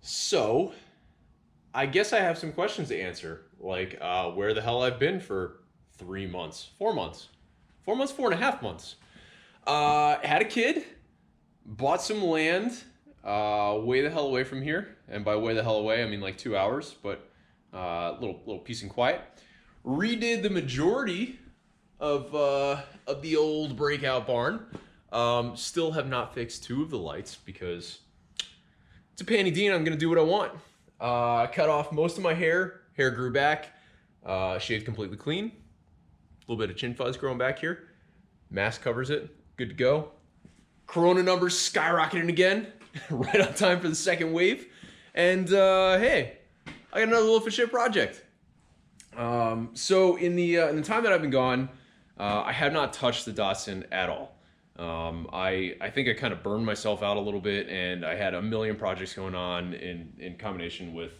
So, I guess I have some questions to answer, like where the hell I've been for 3 months, 4 months, 4 months, 4.5 months. Had a kid, bought some land, way the hell away from here, and by way the hell away, I mean like 2 hours, but little peace and quiet. Redid the majority of the old Breakout Barn. Still have not fixed two of the lights because it's a panty D and I'm gonna do what I want. Cut off most of my hair. Hair grew back. Shaved completely clean. A little bit of chin fuzz growing back here. Mask covers it. Good to go. Corona numbers skyrocketing again. Right on time for the second wave. And hey, I got another little for shit project. So in the time that I've been gone, I have not touched the Datsun at all. I think I kind of burned myself out a little bit, and I had a million projects going on in combination with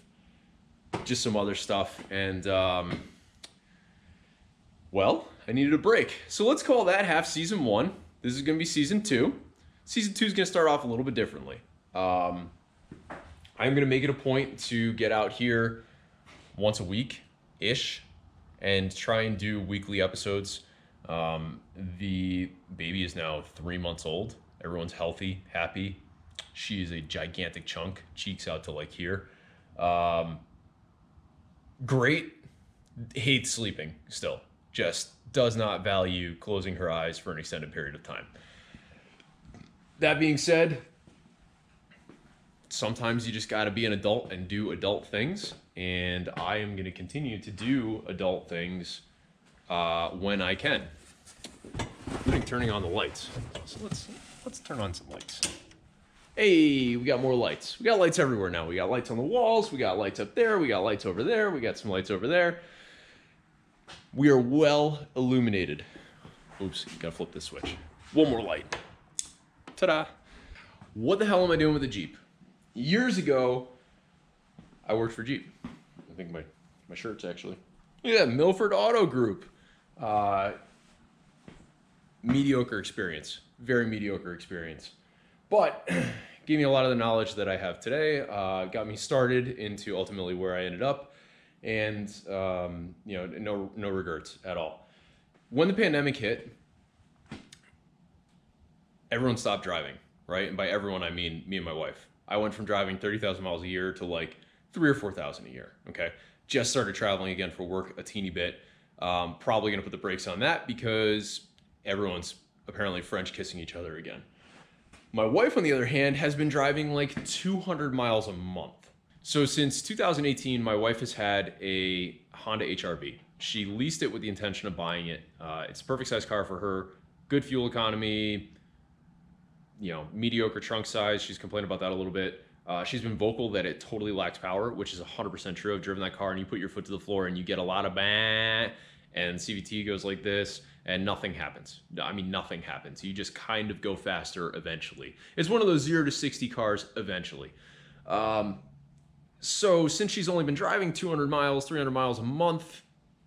just some other stuff, and well, I needed a break. So let's call that half season one. This is going to be season two. Season two is going to start off a little bit differently. I'm going to make it a point to get out here once a week-ish and try and do weekly episodes. The baby is now 3 months old. Everyone's healthy, happy. She is a gigantic chunk, cheeks out to like here. Great. Hates sleeping still. Just does not value closing her eyes for an extended period of time. That being said, sometimes you just got to be an adult and do adult things. And I am going to continue to do adult things when I can, including turning on the lights. So let's turn on some lights. Hey, we got more lights. We got lights everywhere now. We got lights on the walls. We got lights up there. We got lights over there. We got some lights over there. We are well illuminated. Oops, gotta flip this switch. One more light. Ta-da. What the hell am I doing with the Jeep? Years ago, I worked for Jeep. I think my shirt's actually. Yeah, Milford Auto Group. Mediocre experience. Very mediocre experience. But gave me a lot of the knowledge that I have today. Got me started into ultimately where I ended up. And no regrets at all. When the pandemic hit, everyone stopped driving, right? And by everyone, I mean me and my wife. I went from driving 30,000 miles a year to like 3,000 or 4,000 a year, okay? Just started traveling again for work a teeny bit. Probably gonna put the brakes on that because everyone's apparently French kissing each other again. My wife, on the other hand, has been driving like 200 miles a month. So since 2018, my wife has had a Honda HR-V. She leased it with the intention of buying it. It's a perfect size car for her. Good fuel economy, mediocre trunk size. She's complained about that a little bit. She's been vocal that it totally lacks power, which is 100% true. I've driven that car and you put your foot to the floor and you get a lot of bang, and CVT goes like this and nothing happens. I mean, nothing happens. You just kind of go faster eventually. It's one of those 0 to 60 cars eventually. So since she's only been driving 200 miles, 300 miles a month,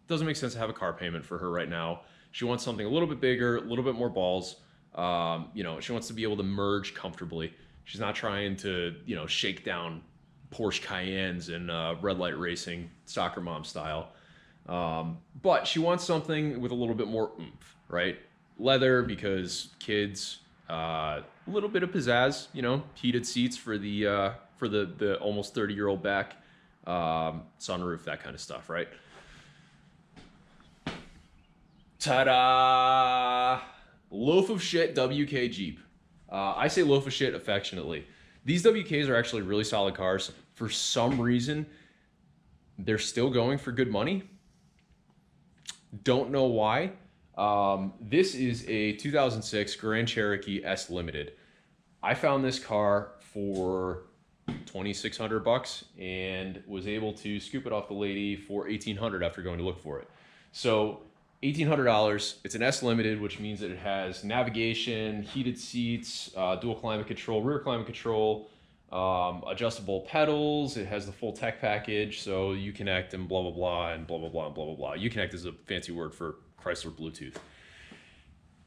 doesn't make sense to have a car payment for her right now. She wants something a little bit bigger, a little bit more balls. She wants to be able to merge comfortably. She's not trying to, shake down Porsche Cayennes and red light racing, soccer mom style. But she wants something with a little bit more oomph, right? Leather because kids, a little bit of pizzazz, heated seats for the almost 30-year-old back, sunroof, that kind of stuff, right? Ta-da! Loaf of shit WK Jeep. I say loaf of shit affectionately. These WKs are actually really solid cars. For some reason, they're still going for good money. Don't know why. This is a 2006 Grand Cherokee S Limited. I found this car for $2,600 and was able to scoop it off the lady for $1,800 after going to look for it. So $1,800. It's an S Limited, which means that it has navigation, heated seats, dual climate control, rear climate control, adjustable pedals. It has the full tech package, so Uconnect and blah blah blah and blah blah blah and blah blah blah. Uconnect is a fancy word for Chrysler Bluetooth.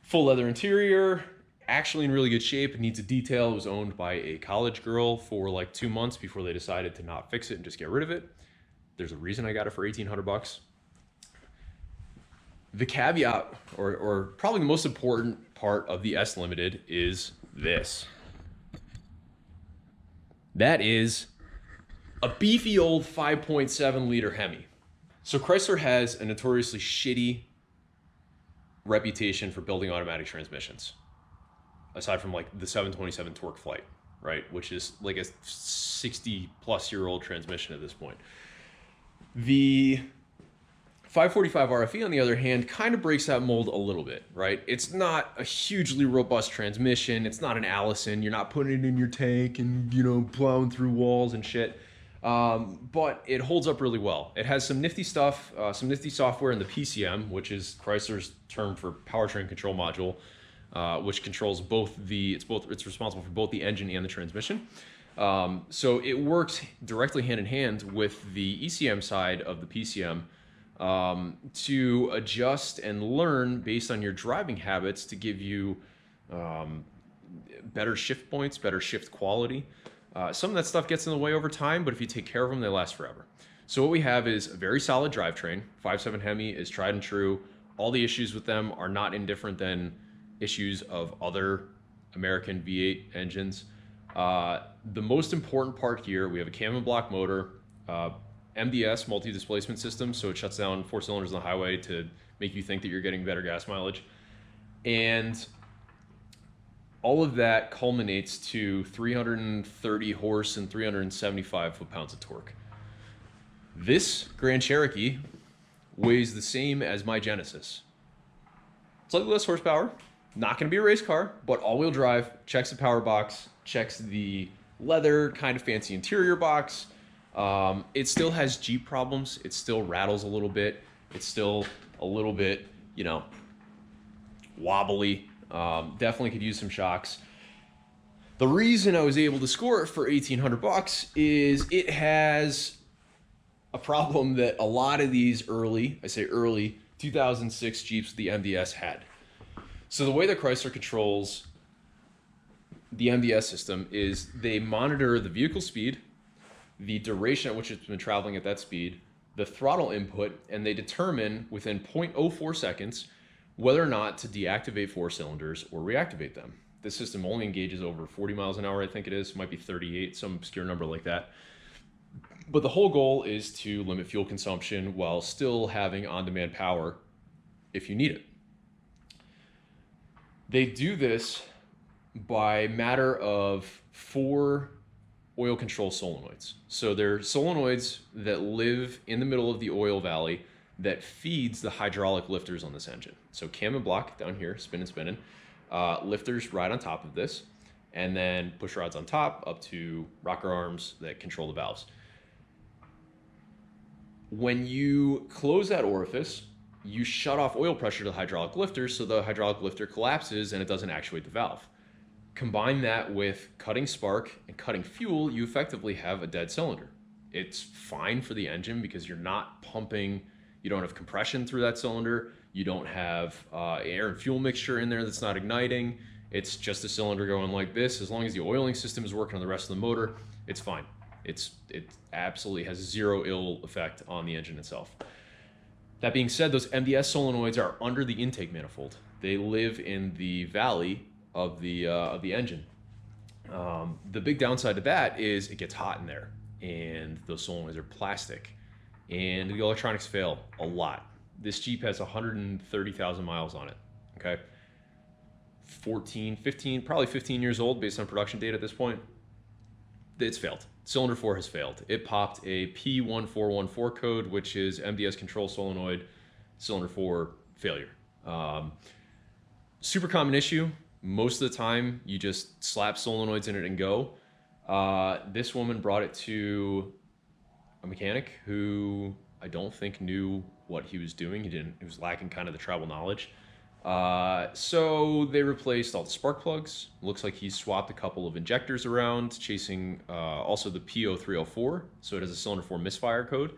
Full leather interior. actually in really good shape. It needs a detail. It was owned by a college girl for like 2 months before they decided to not fix it and just get rid of it. There's a reason I got it for 1,800 bucks. The caveat, or probably the most important part of the S Limited is this. That is a beefy old 5.7 liter Hemi. So Chrysler has a notoriously shitty reputation for building automatic transmissions, aside from like the 727 torque flight, right? Which is like a 60-plus-year-old transmission at this point. The 545 RFE, on the other hand, kind of breaks that mold a little bit, right? It's not a hugely robust transmission. It's not an Allison. You're not putting it in your tank and, you know, plowing through walls and shit. But it holds up really well. It has some nifty stuff, some nifty software in the PCM, which is Chrysler's term for powertrain control module, which controls it's responsible for both the engine and the transmission. So it works directly hand in hand with the ECM side of the PCM, to adjust and learn based on your driving habits to give you better shift points, better shift quality. Some of that stuff gets in the way over time, but if you take care of them, they last forever. So what we have is a very solid drivetrain. 5.7 Hemi is tried and true. All the issues with them are not indifferent than issues of other American V8 engines. The most important part here, we have a cam and block motor, MDS, multi-displacement system, so it shuts down 4 cylinders on the highway to make you think that you're getting better gas mileage. And all of that culminates to 330 horse and 375 foot-pounds of torque. This Grand Cherokee weighs the same as my Genesis. Slightly less horsepower, not going to be a race car, but all-wheel drive, checks the power box, checks the leather, kind of fancy interior box. It still has Jeep problems. It still rattles a little bit. It's still a little bit, you know, wobbly. Definitely could use some shocks. The reason I was able to score it for 1,800 bucks is it has a problem that a lot of these early 2006 Jeeps with the MDS had. So the way that Chrysler controls the MDS system is they monitor the vehicle speed, the duration at which it's been traveling at that speed, the throttle input, and they determine within 0.04 seconds whether or not to deactivate 4 cylinders or reactivate them. This system only engages over 40 miles an hour, I think it is. It might be 38, some obscure number like that. But the whole goal is to limit fuel consumption while still having on-demand power if you need it. They do this by matter of 4 oil control solenoids. So they're solenoids that live in the middle of the oil valley that feeds the hydraulic lifters on this engine. So cam and block down here, spinning. Lifters right on top of this, and then push rods on top up to rocker arms that control the valves. When you close that orifice, you shut off oil pressure to the hydraulic lifter, so the hydraulic lifter collapses and it doesn't actuate the valve. Combine that with cutting spark and cutting fuel, you effectively have a dead cylinder. It's fine for the engine because you're not pumping, you don't have compression through that cylinder, you don't have air and fuel mixture in there that's not igniting. It's just a cylinder going like this. As long as the oiling system is working on the rest of the motor, it's fine. It absolutely has zero ill effect on the engine itself. That being said, those MDS solenoids are under the intake manifold. They live in the valley of the engine. The big downside to that is it gets hot in there, and those solenoids are plastic, and the electronics fail a lot. This Jeep has 130,000 miles on it. Okay, probably 15 years old based on production date at this point. It's failed. Cylinder 4 has failed. It popped a P1414 code, which is MDS control solenoid, cylinder 4 failure. Super common issue. Most of the time, you just slap solenoids in it and go. This woman brought it to a mechanic who I don't think knew what he was doing. He was lacking kind of the travel knowledge. So they replaced all the spark plugs. Looks like he swapped a couple of injectors around, chasing also the P0304. So it has a cylinder 4 misfire code.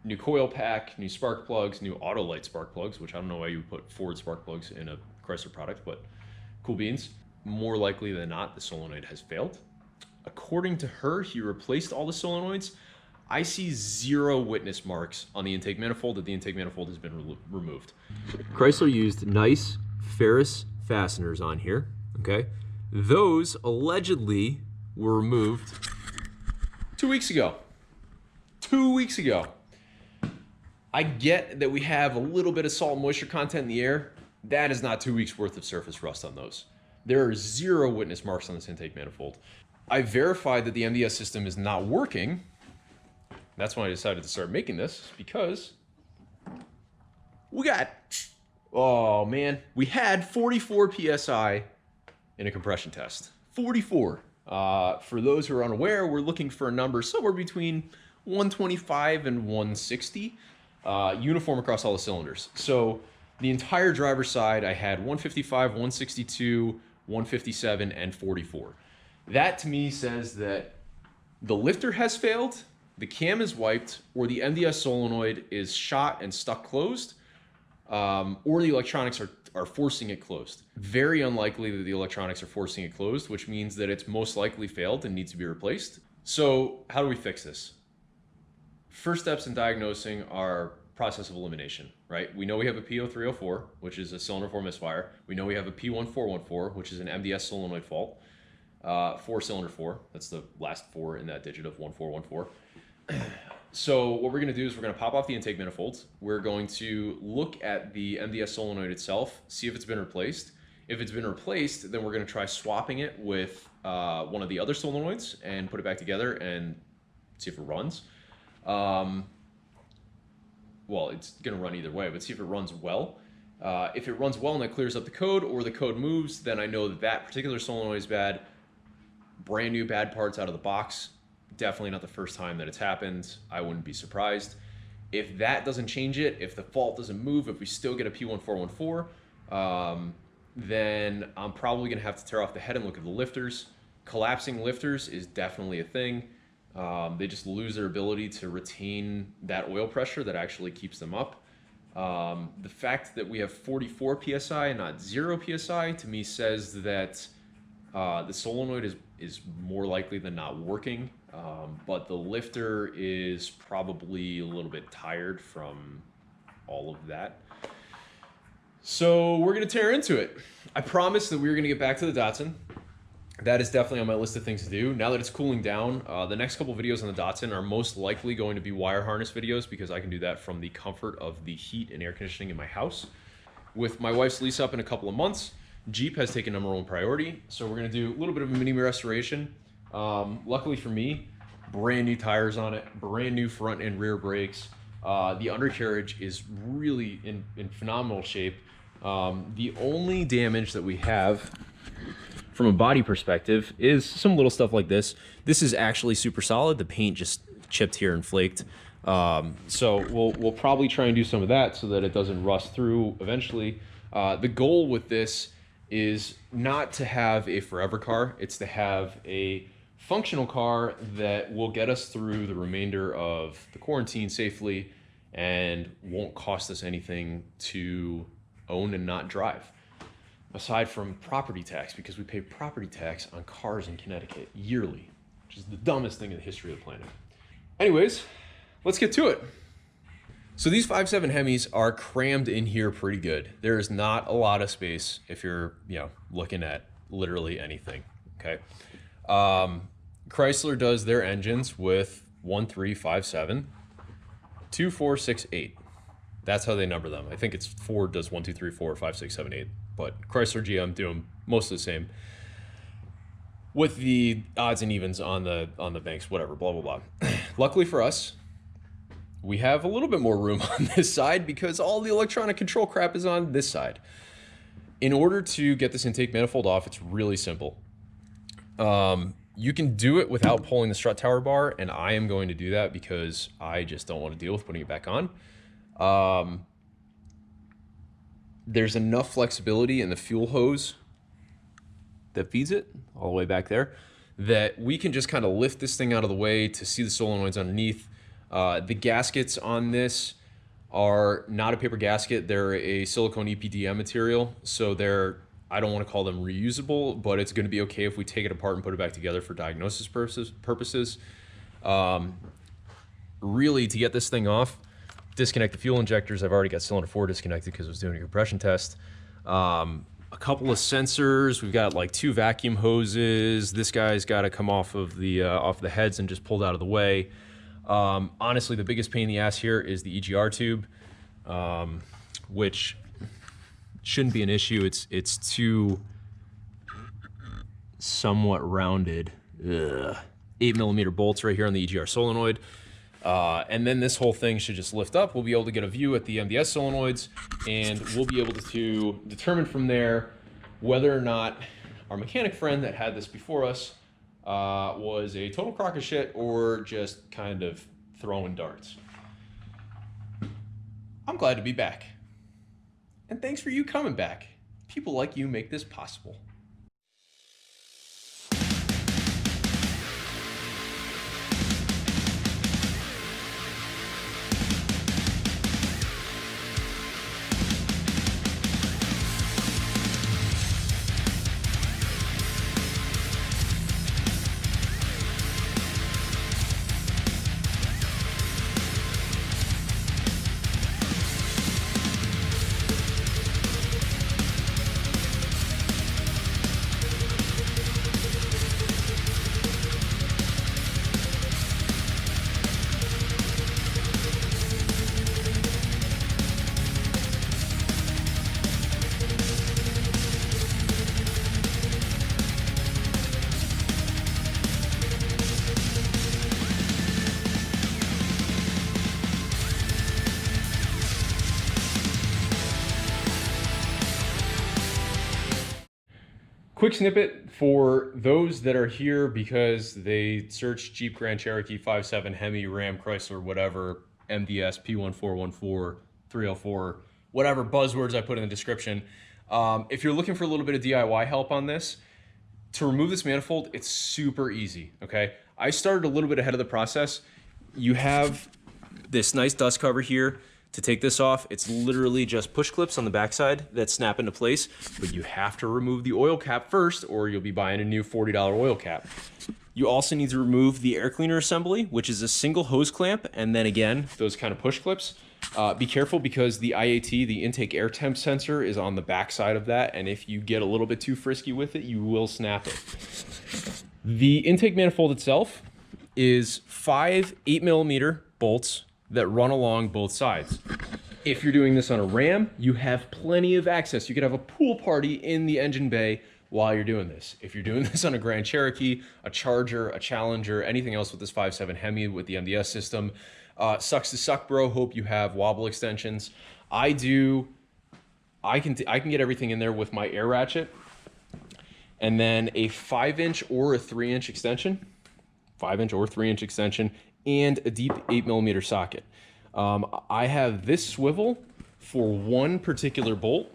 New coil pack, new spark plugs, new Autolite spark plugs, which I don't know why you would put Ford spark plugs in a Chrysler product, but cool beans. More likely than not, the solenoid has failed. According to her, he replaced all the solenoids. I see 0 witness marks on the intake manifold that the intake manifold has been removed. Chrysler used nice ferrous fasteners on here, okay? Those allegedly were removed 2 weeks ago. 2 weeks ago. I get that we have a little bit of salt and moisture content in the air. That is not 2 weeks worth of surface rust on those. There are 0 witness marks on this intake manifold. I verified that the MDS system is not working. That's when I decided to start making this, because we got, oh man, we had 44 PSI in a compression test. 44. For those who are unaware, we're looking for a number somewhere between 125 and 160, uniform across all the cylinders. So the entire driver's side, I had 155, 162, 157, and 44. That to me says that the lifter has failed, the cam is wiped, or the MDS solenoid is shot and stuck closed, or the electronics are forcing it closed. Very unlikely that the electronics are forcing it closed, which means that it's most likely failed and needs to be replaced. So how do we fix this? First steps in diagnosing are process of elimination, right? We know we have a P0304, which is a cylinder 4 misfire. We know we have a P1414, which is an MDS solenoid fault. 4 cylinder 4, that's the last 4 in that digit of 1414. So what we're going to do is we're going to pop off the intake manifolds. We're going to look at the MDS solenoid itself, see if it's been replaced. If it's been replaced, then we're going to try swapping it with one of the other solenoids and put it back together and see if it runs. Well, it's going to run either way, but see if it runs well. If it runs well and it clears up the code, or the code moves, then I know that that particular solenoid is bad. Brand new bad parts out of the box. Definitely not the first time that it's happened. I wouldn't be surprised. If that doesn't change it, if the fault doesn't move, if we still get a P1414, then I'm probably going to have to tear off the head and look at the lifters. Collapsing lifters is definitely a thing. They just lose their ability to retain that oil pressure that actually keeps them up. The fact that we have 44 PSI and not 0 PSI to me says that the solenoid is more likely than not working, but the lifter is probably a little bit tired from all of that. So we're going to tear into it. I promised that we were going to get back to the Datsun. That is definitely on my list of things to do. Now that it's cooling down, the next couple videos on the Datsun are most likely going to be wire harness videos, because I can do that from the comfort of the heat and air conditioning in my house. With my wife's lease up in a couple of months, Jeep has taken #1 priority, so we're going to do a little bit of a mini restoration. Luckily for me, brand new tires on it, brand new front and rear brakes. The undercarriage is really in phenomenal shape. The only damage that we have from a body perspective is some little stuff like this. This is actually super solid. The paint just chipped here and flaked. So we'll probably try and do some of that so that it doesn't rust through eventually. The goal with this is not to have a forever car. It's to have a functional car that will get us through the remainder of the quarantine safely and won't cost us anything to own and not drive. Aside from property tax, because we pay property tax on cars in Connecticut yearly, which is the dumbest thing in the history of the planet. Anyways, let's get to it. So these 5.7 Hemis are crammed in here pretty good. There is not a lot of space if you're, looking at literally anything, okay? Chrysler does their engines with 1.357, 2, 4, 6, 8. That's how they number them. I think it's Ford does 1, 2, 3, 4, 5, 6, 7, 8, but Chrysler, GM do them most of the same, with the odds and evens on the banks, whatever, blah blah blah. Luckily for us, we have a little bit more room on this side because all the electronic control crap is on this side. In order to get this intake manifold off, it's really simple. You can do it without pulling the strut tower bar, and I am going to do that because I just don't want to deal with putting it back on. There's enough flexibility in the fuel hose that feeds it all the way back there that we can just kind of lift this thing out of the way to see the solenoids underneath. The gaskets on this are not a paper gasket. They're a silicone EPDM material. So I don't want to call them reusable, but it's going to be okay if we take it apart and put it back together for diagnosis purposes. Really, to get this thing off, disconnect the fuel injectors. I've already got cylinder 4 disconnected because I was doing a compression test. A couple of sensors. We've got like 2 vacuum hoses. This guy's got to come off of the heads and just pulled out of the way. Honestly, the biggest pain in the ass here is the EGR tube, which shouldn't be an issue. It's too somewhat rounded 8mm bolts right here on the EGR solenoid. And then this whole thing should just lift up. We'll be able to get a view at the MDS solenoids, and we'll be able to determine from there whether or not our mechanic friend that had this before us was a total crock of shit or just kind of throwing darts. I'm glad to be back. And thanks for you coming back. People like you make this possible. Quick snippet for those that are here because they searched Jeep Grand Cherokee 5.7, Hemi, Ram, Chrysler, whatever, MDS, P1414, 304, whatever buzzwords I put in the description. If you're looking for a little bit of DIY help on this, to remove this manifold, it's super easy, okay? I started a little bit ahead of the process. You have this nice dust cover here. To take this off, it's literally just push clips on the backside that snap into place, but you have to remove the oil cap first or you'll be buying a new $40 oil cap. You also need to remove the air cleaner assembly, which is a single hose clamp, and then again, those kind of push clips. Be careful because the IAT, the intake air temp sensor, is on the backside of that, and if you get a little bit too frisky with it, you will snap it. The intake manifold itself is 5 8mm bolts that run along both sides. If you're doing this on a Ram, you have plenty of access. You could have a pool party in the engine bay while you're doing this. If you're doing this on a Grand Cherokee, a Charger, a Challenger, anything else with this 5.7 Hemi with the MDS system, sucks to suck, bro. Hope you have wobble extensions. I do. I can get everything in there with my air ratchet, and then a 5-inch or a 3-inch extension, 5-inch or 3-inch extension, and a deep 8mm socket. I have this swivel for one particular bolt.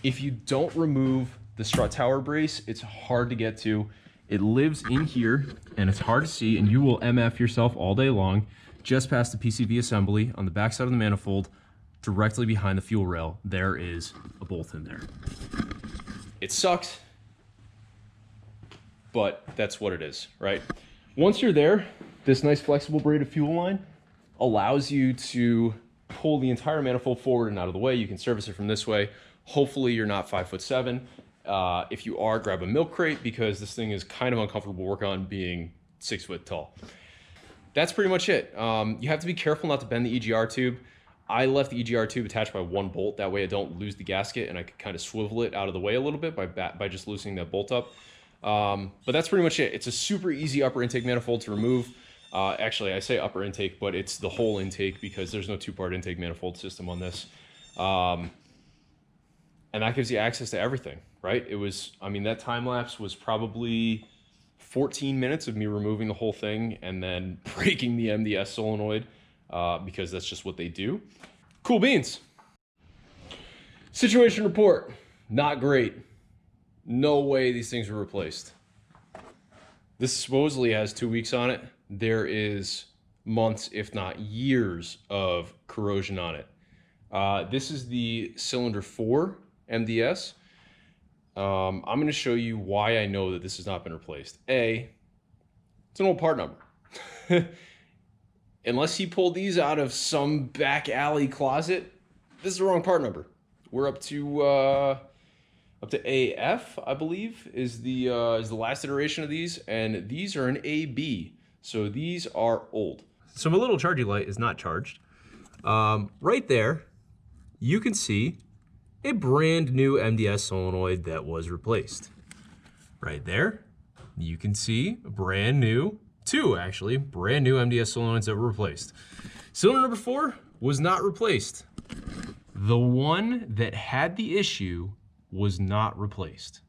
If you don't remove the strut tower brace, it's hard to get to. It lives in here and it's hard to see, and you will MF yourself all day long. Just past the PCV assembly on the backside of the manifold, directly behind the fuel rail, there is a bolt in there. It sucks, but that's what it is, right? Once you're there, this nice flexible braided fuel line allows you to pull the entire manifold forward and out of the way. You can service it from this way. Hopefully you're not 5'7". If you are, grab a milk crate because this thing is kind of uncomfortable to work on being 6 foot tall. That's pretty much it. You have to be careful not to bend the EGR tube. I left the EGR tube attached by one bolt. That way I don't lose the gasket and I can kind of swivel it out of the way a little bit by just loosening that bolt up. But that's pretty much it. It's a super easy upper intake manifold to remove. Actually, I say upper intake, but it's the whole intake because there's no 2-part intake manifold system on this. And that gives you access to everything, right? It was, I mean, that time lapse was probably 14 minutes of me removing the whole thing and then breaking the MDS solenoid because that's just what they do. Cool beans. Situation report, not great. No way these things were replaced. This supposedly has 2 weeks on it. There is months, if not years, of corrosion on it. This is the cylinder 4 MDS. I'm going to show you why I know that this has not been replaced. A, it's an old part number. Unless he pulled these out of some back alley closet, this is the wrong part number. We're up to AF, I believe, is the last iteration of these, and these are an AB, so these are old. So my little charging light is not charged. Right there, you can see a brand new MDS solenoid that was replaced. Right there, you can see brand new, two actually, brand new MDS solenoids that were replaced. Cylinder number 4 was not replaced. The one that had the issue was not replaced.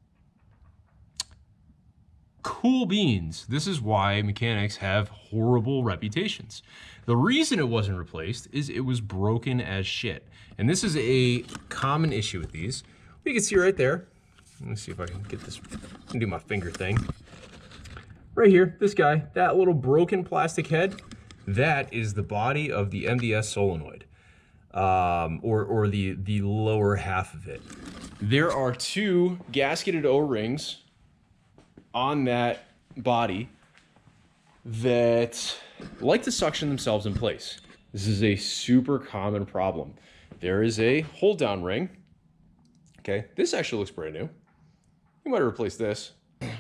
Cool beans. This is why mechanics have horrible reputations. The reason it wasn't replaced is it was broken as shit. And this is a common issue with these. You can see right there. Let me see if I can get this, I can do my finger thing. Right here, this guy, that little broken plastic head, that is the body of the MDS solenoid. Or the lower half of it. There are 2 gasketed O-rings on that body that like to suction themselves in place. This is a super common problem. There is a hold down ring. Okay, this actually looks brand new. You might have replaced this.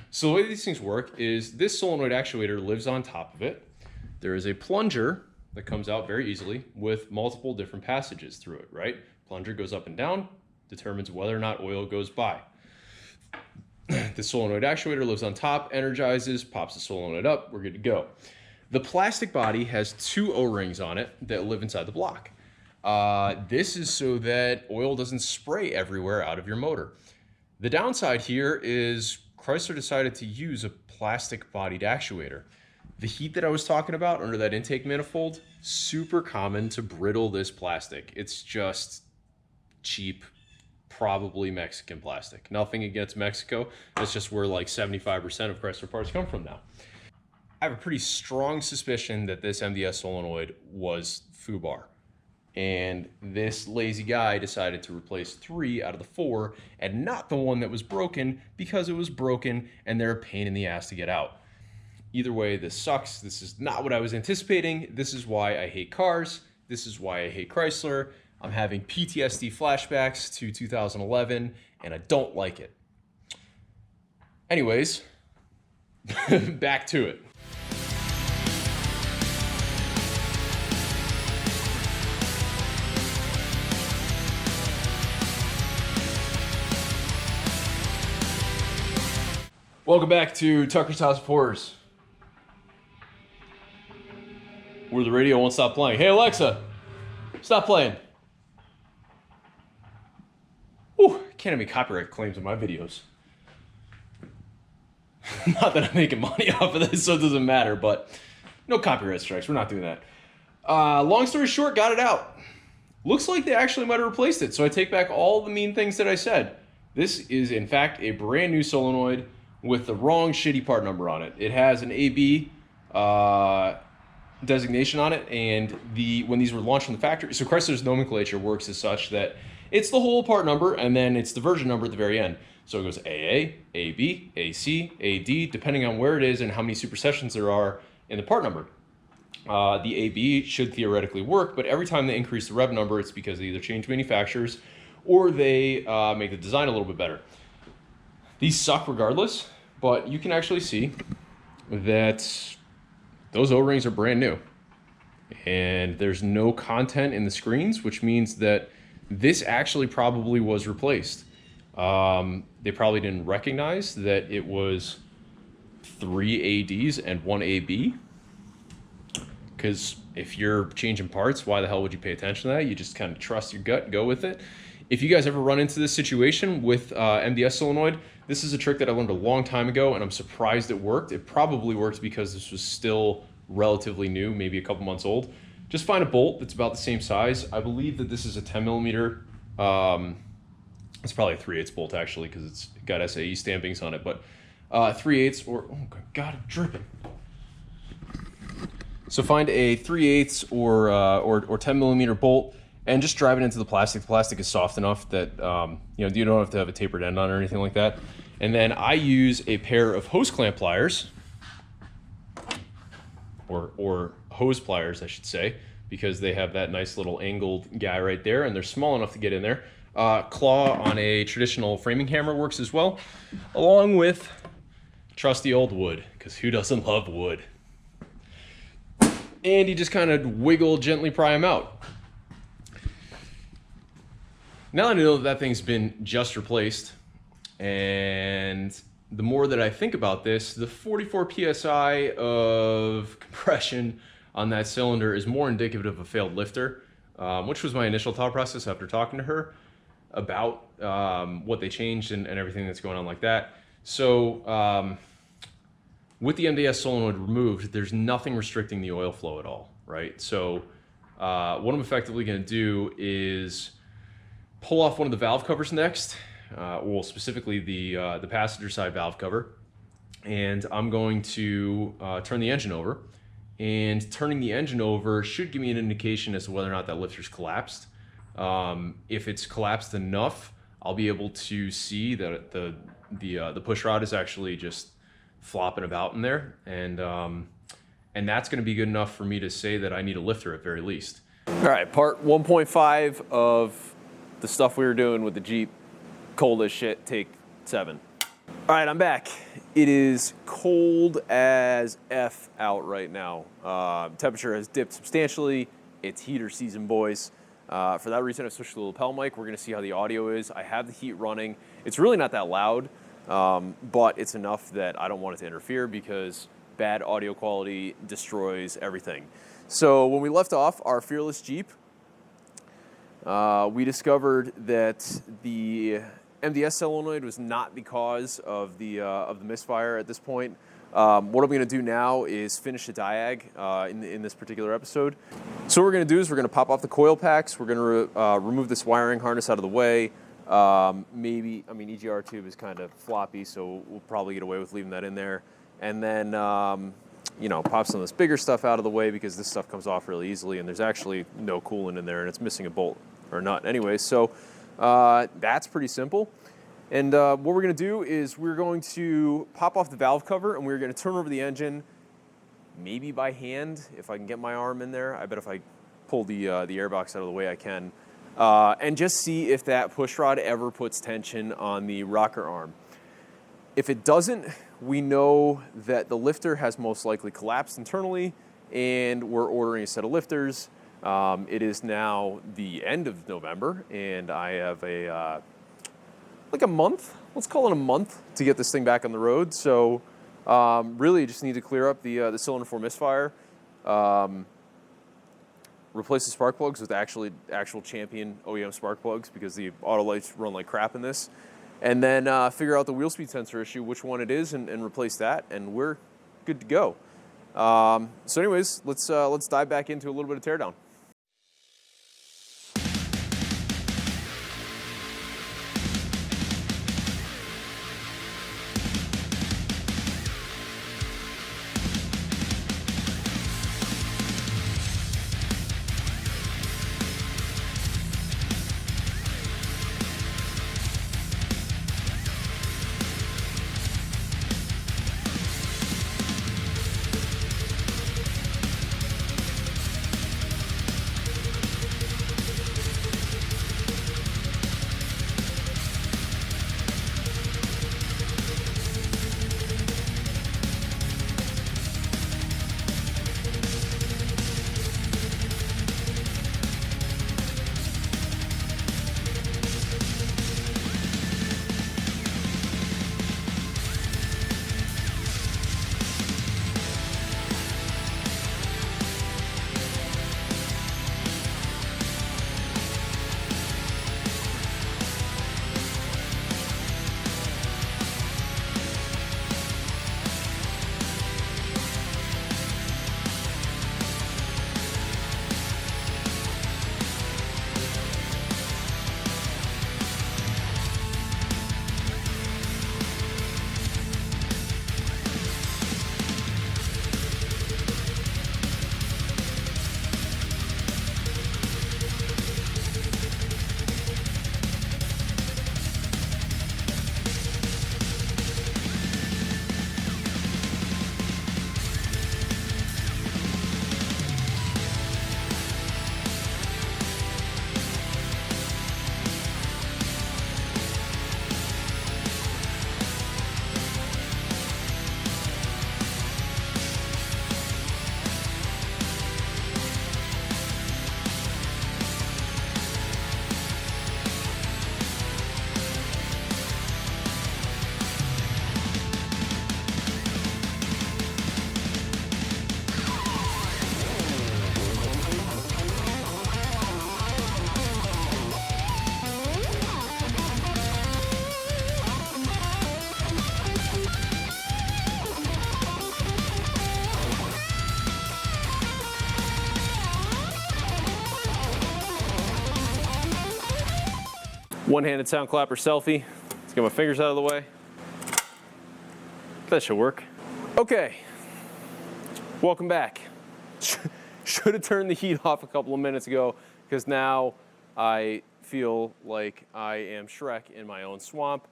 So the way these things work is this solenoid actuator lives on top of it. There is a plunger that comes out very easily with multiple different passages through it, right? Plunger goes up and down, determines whether or not oil goes by. The solenoid actuator lives on top, energizes, pops the solenoid up, we're good to go. The plastic body has 2 O-rings on it that live inside the block. This is so that oil doesn't spray everywhere out of your motor. The downside here is Chrysler decided to use a plastic bodied actuator. The heat that I was talking about under that intake manifold, super common to brittle this plastic. It's just cheap, probably Mexican plastic. Nothing against Mexico. That's just where like 75% of Chrysler parts come from now. I have a pretty strong suspicion that this MDS solenoid was FUBAR. And this lazy guy decided to replace 3 out of the 4 and not the one that was broken because it was broken and they're a pain in the ass to get out. Either way, this sucks. This is not what I was anticipating. This is why I hate cars. This is why I hate Chrysler. I'm having PTSD flashbacks to 2011 and I don't like it. Anyways, back to it. Welcome back to Tucker's House of Horrors, where the radio won't stop playing. Hey Alexa, stop playing. Ooh, can't have any copyright claims on my videos. Not that I'm making money off of this, so it doesn't matter, but no copyright strikes. We're not doing that. Long story short, got it out. Looks like they actually might have replaced it, so I take back all the mean things that I said. This is, in fact, a brand new solenoid with the wrong shitty part number on it. It has an AB designation on it, and when these were launched from the factory, so Chrysler's nomenclature works as such that it's the whole part number and then it's the version number at the very end. So it goes AA, AB, AC, AD, depending on where it is and how many supersessions there are in the part number. The AB should theoretically work, but every time they increase the rev number, it's because they either change manufacturers or they make the design a little bit better. These suck regardless, but you can actually see that those O-rings are brand new. And there's no content in the screens, which means that this actually probably was replaced. They probably didn't recognize that it was 3 ADs and 1 AB. Because if you're changing parts, why the hell would you pay attention to that? You just kind of trust your gut and go with it. If you guys ever run into this situation with MDS solenoid, this is a trick that I learned a long time ago, and I'm surprised it worked. It probably worked because this was still relatively new, maybe a couple months old. Just find a bolt that's about the same size. I believe that this is a 10 millimeter. It's probably a 3/8 bolt actually, because it's got SAE stampings on it, but 3/8 or, oh God, I'm dripping. So find a 3/8 or 10 millimeter bolt and just drive it into the plastic. The plastic is soft enough that you know, you don't have to have a tapered end on it or anything like that. And then I use a pair of hose clamp pliers, or hose pliers, I should say, because they have that nice little angled guy right there, and they're small enough to get in there. Claw on a traditional framing hammer works as well, along with trusty old wood, because who doesn't love wood? And you just kind of wiggle, gently pry them out. Now I know that thing's been just replaced, and the more that I think about this, the 44 PSI of compression on that cylinder is more indicative of a failed lifter, which was my initial thought process after talking to her about what they changed and everything that's going on like that. So with the MDS solenoid removed, there's nothing restricting the oil flow at all, right? So what I'm effectively going to do is pull off one of the valve covers next, well, specifically the passenger side valve cover, and I'm going to turn the engine over. And turning the engine over should give me an indication as to whether or not that lifter's collapsed. If it's collapsed enough, I'll be able to see that the push rod is actually just flopping about in there, and that's going to be good enough for me to say that I need a lifter at very least. All right, part 1.5 of the stuff we were doing with the Jeep, cold as shit, take 7. All right, I'm back. It is cold as F out right now. Temperature has dipped substantially. It's heater season, boys. For that reason, I've switched to the lapel mic. We're gonna see how the audio is. I have the heat running. It's really not that loud, but it's enough that I don't want it to interfere because bad audio quality destroys everything. So when we left off our Fearless Jeep, we discovered that the MDS solenoid was not the cause of the misfire at this point. What I'm going to do now is finish the diag in this particular episode. So what we're going to do is we're going to pop off the coil packs. We're going to remove this wiring harness out of the way. EGR tube is kind of floppy, so we'll probably get away with leaving that in there. And then, pop some of this bigger stuff out of the way because this stuff comes off really easily, and there's actually no coolant in there, and it's missing a bolt or nut anyway. So that's pretty simple. And what we're going to do is we're going to pop off the valve cover, and we're going to turn over the engine, maybe by hand if I can get my arm in there. I bet if I pull the airbox out of the way, I can. And just see if that push rod ever puts tension on the rocker arm. If it doesn't, we know that the lifter has most likely collapsed internally, and we're ordering a set of lifters. It is now the end of November, and I have a month, let's call it a month, to get this thing back on the road. So really just need to clear up the cylinder 4 misfire, replace the spark plugs with actual Champion OEM spark plugs because the auto lights run like crap in this, and then figure out the wheel speed sensor issue, which one it is, and replace that, and we're good to go. So anyways, let's dive back into a little bit of teardown. One-handed sound clapper selfie. Let's get my fingers out of the way. That should work. Okay, welcome back. Should have turned the heat off a couple of minutes ago because now I feel like I am Shrek in my own swamp.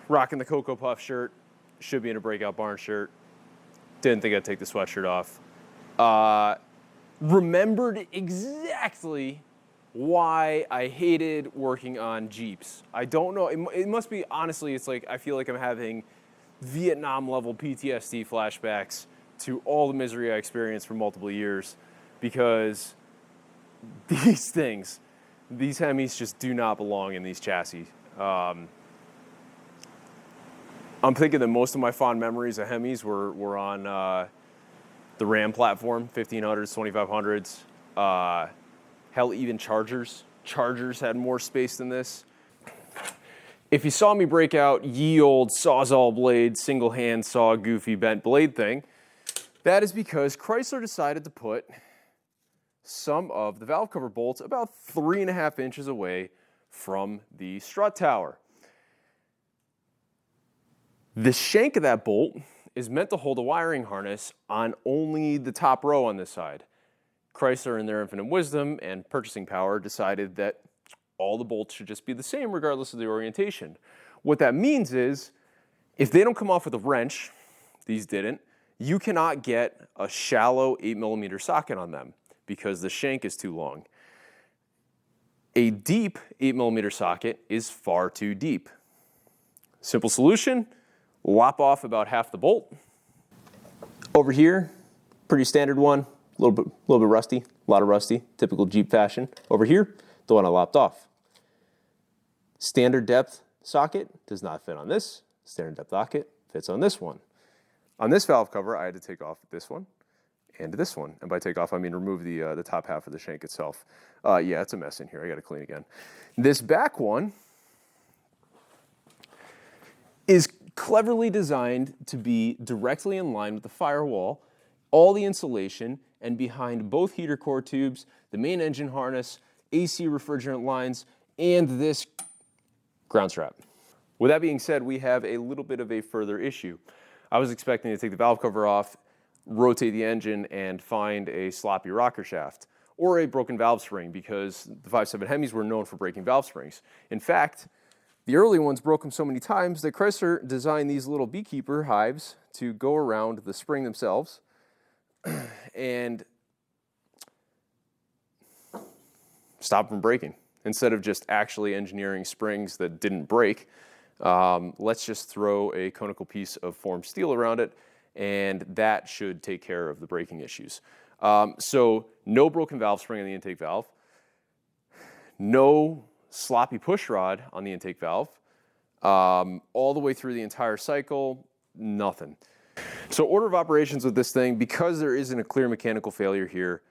Rocking the Cocoa Puff shirt. Should be in a Breakout Barn shirt. Didn't think I'd take the sweatshirt off. Remembered exactly why I hated working on Jeeps. I don't know, it must be, honestly, it's like, I feel like I'm having Vietnam level PTSD flashbacks to all the misery I experienced for multiple years, because these things, these Hemis just do not belong in these chassis. I'm thinking that most of my fond memories of Hemis were on the Ram platform, 1500s, 2500s. Hell, even Chargers. Chargers had more space than this. If you saw me break out ye old Sawzall blade, single hand saw goofy bent blade thing, that is because Chrysler decided to put some of the valve cover bolts about 3.5 inches away from the strut tower. The shank of that bolt is meant to hold a wiring harness on only the top row on this side. Chrysler, in their infinite wisdom and purchasing power, decided that all the bolts should just be the same regardless of the orientation. What that means is, if they don't come off with a wrench, these didn't, you cannot get a shallow 8mm socket on them because the shank is too long. A deep 8mm socket is far too deep. Simple solution, lop off about half the bolt. Over here, pretty standard one. A little bit rusty, a lot of rusty, typical Jeep fashion. Over here, the one I lopped off. Standard depth socket does not fit on this. Standard depth socket fits on this one. On this valve cover, I had to take off this one and this one. And by take off, I mean remove the top half of the shank itself. Yeah, it's a mess in here. I got to clean again. This back one is cleverly designed to be directly in line with the firewall, all the insulation, and behind both heater core tubes, the main engine harness, AC refrigerant lines, and this ground strap. With that being said, we have a little bit of a further issue. I was expecting to take the valve cover off, rotate the engine, and find a sloppy rocker shaft or a broken valve spring, because the 5.7 Hemis were known for breaking valve springs. In fact, the early ones broke them so many times that Chrysler designed these little beekeeper hives to go around the spring themselves and stop from breaking. Instead of just actually engineering springs that didn't break, let's just throw a conical piece of formed steel around it, and that should take care of the braking issues. So no broken valve spring on the intake valve, no sloppy push rod on the intake valve, all the way through the entire cycle, nothing. So order of operations with this thing, because there isn't a clear mechanical failure here,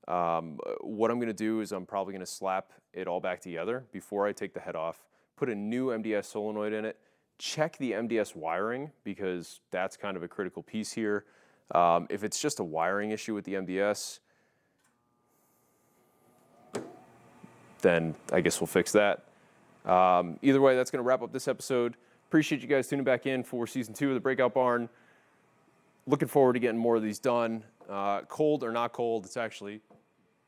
what I'm going to do is I'm probably going to slap it all back together before I take the head off, put a new MDS solenoid in it, check the MDS wiring, because that's kind of a critical piece here. If it's just a wiring issue with the MDS, then I guess we'll fix that. Either way, that's going to wrap up this episode. Appreciate you guys tuning back in for season 2 of the Breakout Barn. Looking forward to getting more of these done. Cold or not cold, it's actually,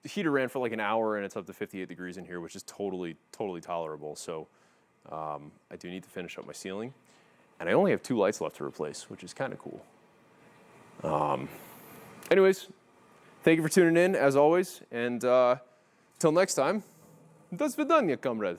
the heater ran for like an hour and it's up to 58 degrees in here, which is totally tolerable. So I do need to finish up my ceiling. And I only have 2 lights left to replace, which is kind of cool. Anyways, thank you for tuning in, as always. And till next time, до свидания, comrade.